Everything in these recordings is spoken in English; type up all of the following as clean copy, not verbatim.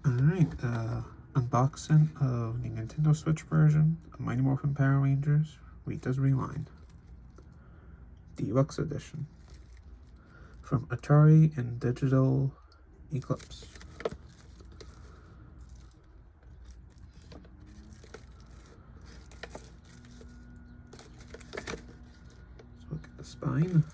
Alright, unboxing of the Nintendo Switch version of Mighty Morphin Power Rangers, Rita's Rewind. Deluxe Edition. From Atari and Digital Eclipse. Let's look at the spine.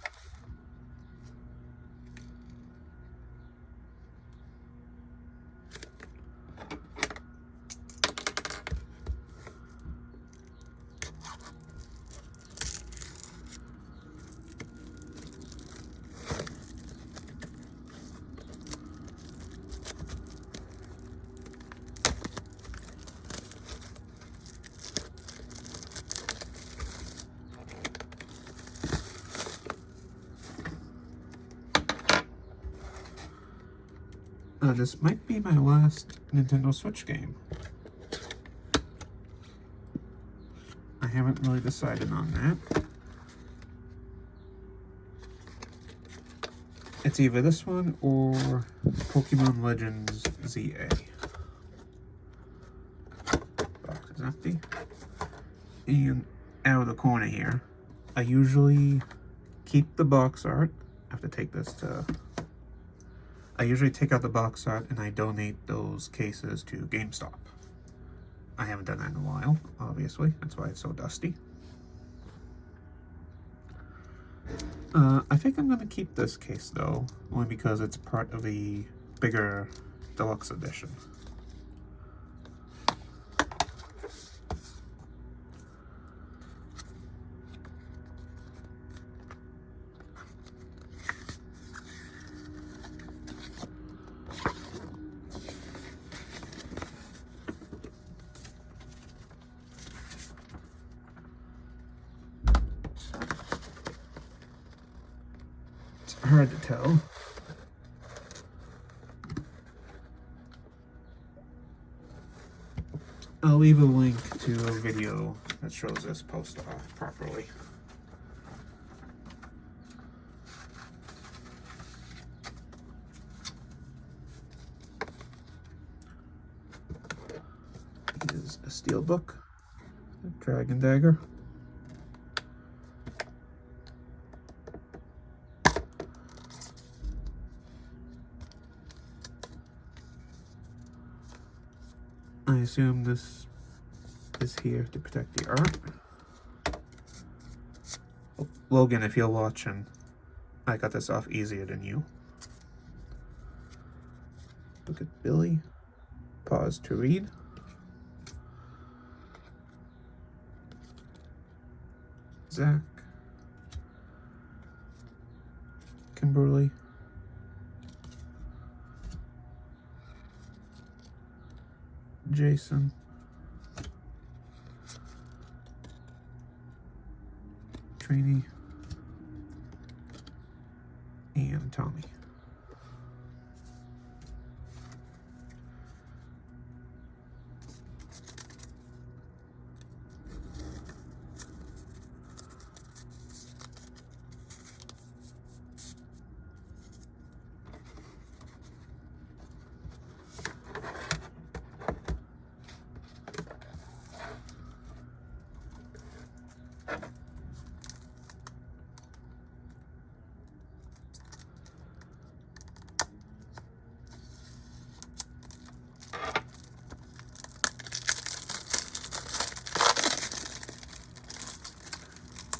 This might be my last Nintendo Switch game. I haven't really decided on that. It's either this one or Pokemon Legends ZA. Box is empty. And out of the corner here, I usually keep the box art. I have to take this to... I usually take out the box art and I donate those cases to GameStop. I haven't done that in a while, obviously. That's why it's so dusty. I think I'm going to keep this case, though, only because it's part of the bigger deluxe edition. Hard to tell. I'll leave a link to a video that shows this post off properly. Here's a steel book, a dragon dagger. I assume this is here to protect the art. Oh, Logan, if you're watching, I got this off easier than you. Look at Billy. Pause to read. Zach. Kimberly. Jason, Trini, and Tommy.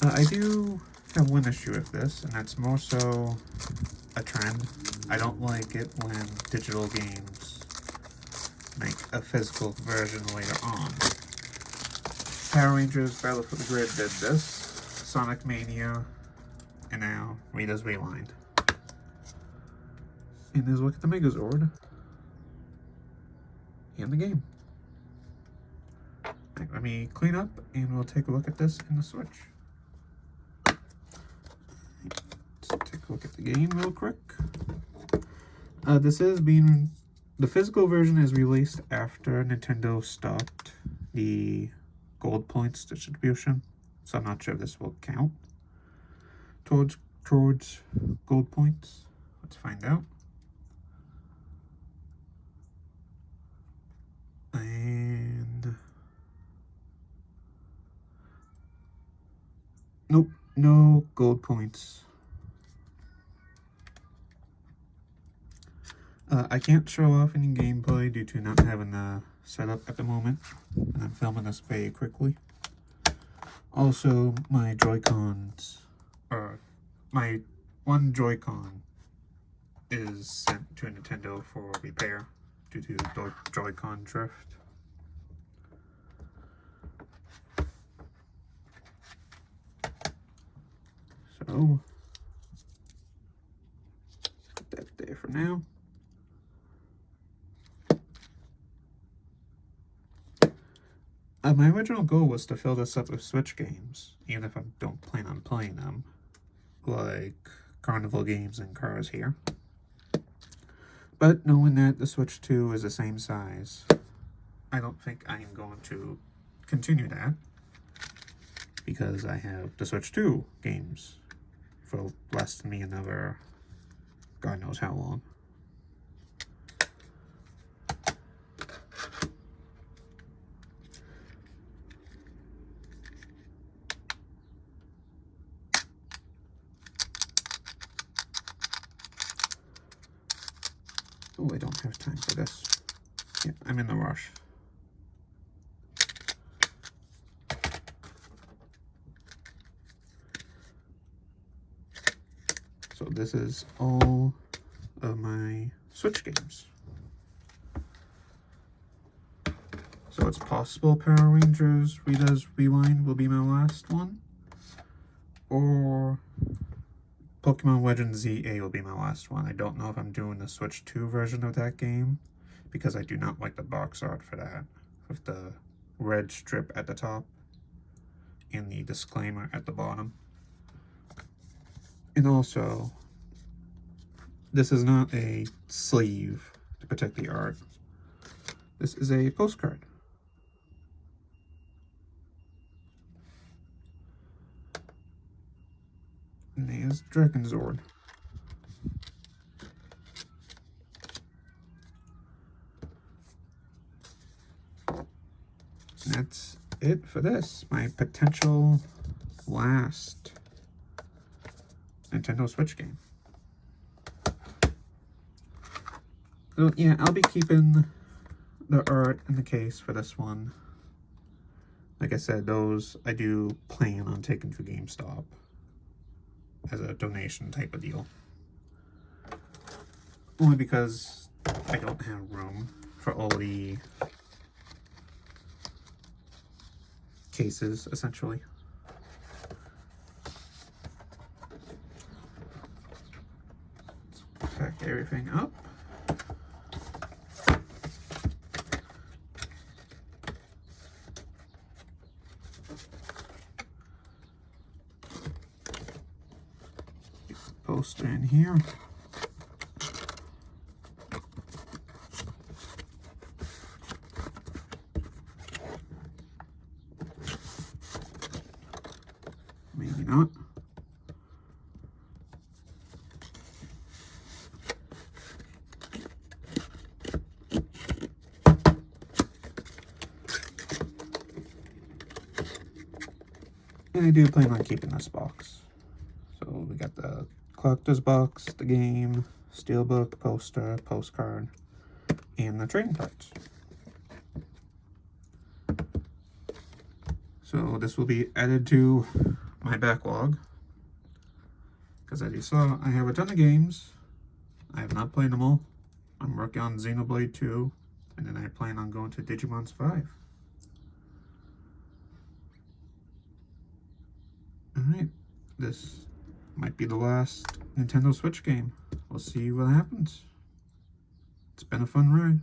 I do have one issue with this, and that's more so a trend. I don't like it when digital games make a physical version later on. Power Rangers Battle for the Grid did this, Sonic Mania, and now Rita's Rewind. And there's a look at the Megazord and the game. Right, let me clean up and we'll take a look at this in the Switch. Let's take a look at the game real quick. The physical version is released after Nintendo stopped the gold points distribution, so I'm not sure if this will count towards gold points. Let's find out. Nope, no gold points. I can't show off any gameplay due to not having the setup at the moment, and I'm filming this very quickly. Also, my Joy-Cons, or my one Joy-Con is sent to Nintendo for repair due to Joy-Con drift. So, put that there for now. My original goal was to fill this up with Switch games, even if I don't plan on playing them, like Carnival games and Cars here. But knowing that the Switch 2 is the same size, I don't think I am going to continue that, because I have the Switch 2 games for less than me another God knows how long. Oh, I don't have time for this. Yeah, I'm in the rush. So this is all of my Switch games. So it's possible Power Rangers Rita's Rewind will be my last one, or Pokemon Legends ZA will be my last one. I don't know if I'm doing the Switch 2 version of that game, because I do not like the box art for that, with the red strip at the top and the disclaimer at the bottom. And also, this is not a sleeve to protect the art. This is a postcard. And there's Dragonzord. And that's it for this. My potential last Nintendo Switch game. So yeah, I'll be keeping the art in the case for this one. Like I said, those I do plan on taking to GameStop as a donation type of deal. Only because I don't have room for all the cases, essentially. Let's pack everything up. Poster in here. Maybe not. And I do plan on keeping this box. So we got the collector's box, the game, steelbook, poster, postcard, and the trading cards. So this will be added to my backlog, because as you saw, I have a ton of games. I have not played them all. I'm working on Xenoblade 2, and then I plan on going to Digimon 5. Alright, this might be the last Nintendo Switch game. We'll see what happens. It's been a fun ride.